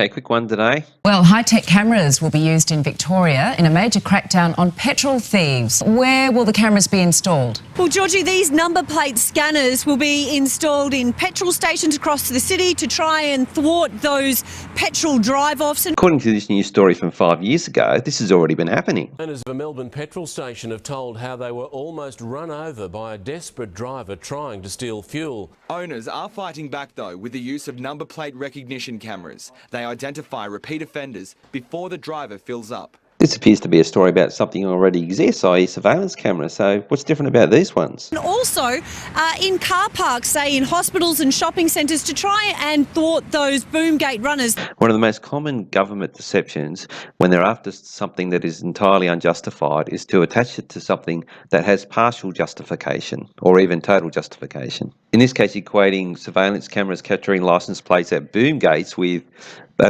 Okay, quick one today. Well, high-tech cameras will be used in Victoria in a major crackdown on petrol thieves. Where will the cameras be installed? Well, Georgie, these number plate scanners will be installed in petrol stations across the city to try and thwart those petrol drive-offs. According to this news story from 5 years ago, this has already been happening. Owners of a Melbourne petrol station have told how they were almost run over by a desperate driver trying to steal fuel. Owners are fighting back though with the use of number plate recognition cameras. They identify repeat offenders before the driver fills up. This appears to be a story about something that already exists, i.e. surveillance cameras. So what's different about these ones? And also in car parks, say in hospitals and shopping centres, to try and thwart those boom gate runners. One of the most common government deceptions when they're after something that is entirely unjustified is to attach it to something that has partial justification or even total justification. In this case, equating surveillance cameras capturing licence plates at boom gates with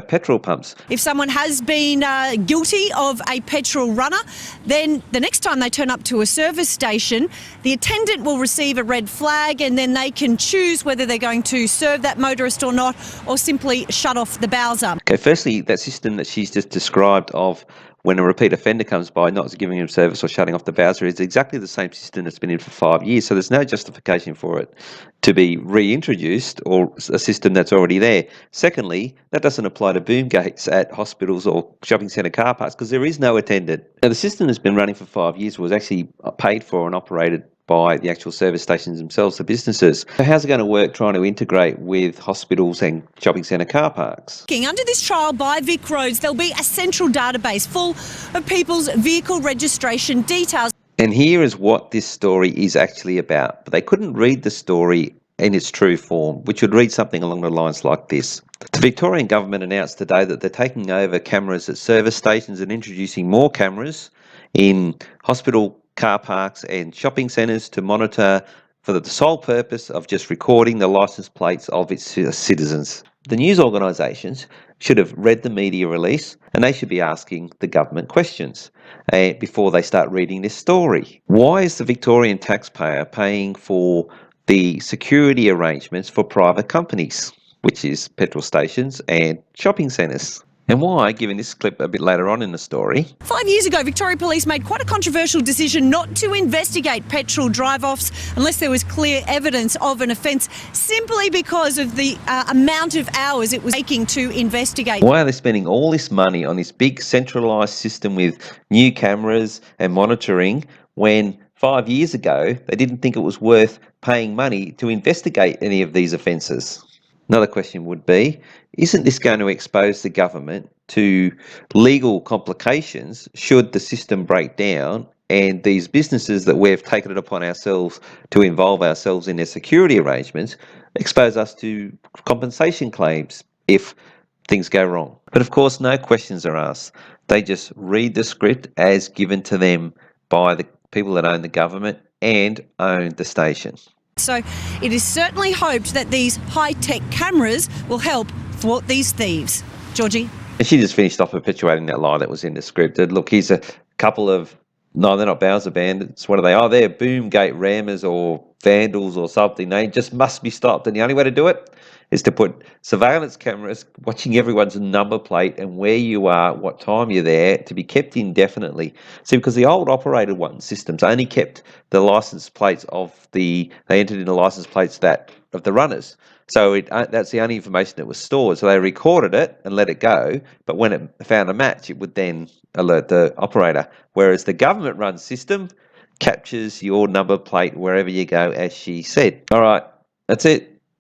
petrol pumps. If someone has been guilty of a petrol runner, then the next time they turn up to a service station, the attendant will receive a red flag and then they can choose whether they're going to serve that motorist or not, or simply shut off the bowser. Okay, firstly, that system that she's just described of when a repeat offender comes by not giving him service or shutting off the bowser is exactly the same system that's been in for 5 years. So there's no justification for it to be reintroduced or a system that's already there. Secondly, that doesn't apply to boom gates at hospitals or shopping centre car parks because there is no attendant. Now, the system that's been running for 5 years was actually paid for and operated by the actual service stations themselves, the businesses. So how's it going to work trying to integrate with hospitals and shopping centre car parks? Under this trial by VicRoads, there'll be a central database full of people's vehicle registration details. And here is what this story is actually about. But they couldn't read the story in its true form, which would read something along the lines like this. The Victorian government announced today that they're taking over cameras at service stations and introducing more cameras in hospital car parks and shopping centres to monitor for the sole purpose of just recording the licence plates of its citizens. The news organisations should have read the media release and they should be asking the government questions before they start reading this story. Why is the Victorian taxpayer paying for the security arrangements for private companies, which is petrol stations and shopping centres? And why, given this clip a bit later on in the story? 5 years ago, Victoria Police made quite a controversial decision not to investigate petrol drive-offs unless there was clear evidence of an offence, simply because of the amount of hours it was taking to investigate. Why are they spending all this money on this big centralised system with new cameras and monitoring when 5 years ago they didn't think it was worth paying money to investigate any of these offences? Another question would be, isn't this going to expose the government to legal complications should the system break down and these businesses that we've taken it upon ourselves to involve ourselves in their security arrangements expose us to compensation claims if things go wrong? But of course, no questions are asked. They just read the script as given to them by the people that own the government and own the station. So it is certainly hoped that these high-tech cameras will help thwart these thieves. Georgie? And she just finished off perpetuating that lie that was in the script. Look, here's a couple of, no, they're not Bowser bandits. What are they? Oh, they're boom gate rammers or vandals or something. They just must be stopped. And the only way to do it is to put surveillance cameras watching everyone's number plate and where you are, what time you're there, to be kept indefinitely. See, because the old operated one systems only kept the license plates they entered in the license plates of the runners. So that's the only information that was stored. So they recorded it and let it go. But when it found a match, it would then alert the operator. Whereas the government-run system captures your number plate wherever you go, as she said. All right, that's it.